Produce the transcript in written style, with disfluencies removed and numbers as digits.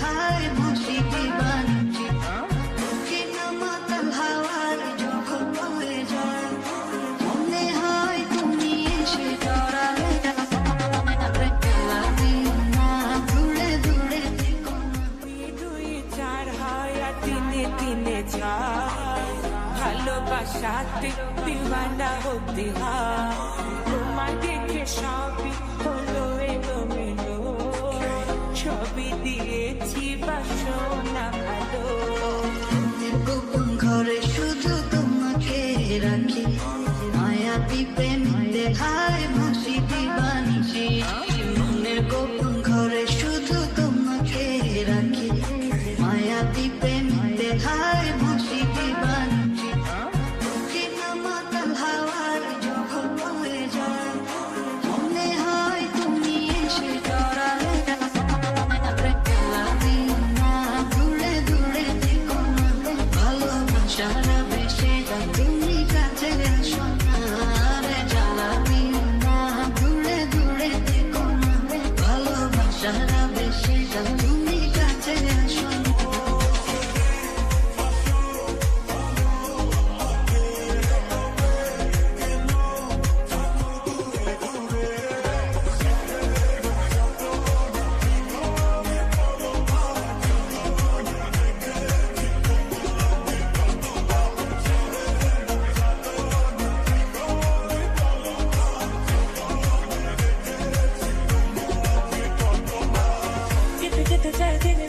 হায় ভাসি দিবানিচি কিনা মাতাল হাওয়ার যখন বয়ে যায় মনে হয় তুমি এসে জড়ালে দূরে দূরে থেকো না। দুই চার হয় আর তিনে তিনে চার ভালোবাসাতে দিওয়ানা হতে হয় তোমার দেখে সবই হলো এলোমেলো ছবি দিয়েছি বাসনা ভালো গোপন ঘরে শুধু তোমাকে রাখি মায়াবী প্রেমে হায় ভাসি দিবানিচি মনের গোপন ঘরে শুধু তোমাকে রাখি মায়াবী প্রেমে হায় ভাসি দিবানিচি কিনা মাতাল হাওয়ার যখন বয়ে যায় মনে হয় তুমি এসে জড়ালে দূরে দূরে থেকো না ভালোবাসার বেশি তুমি কাছে আসো না রে জ্বালাবি না দূরে দূরে থেকো না ভালোবাসার বেশি তুমি কাছে আসো না। যেতে যেতে চাই দিনে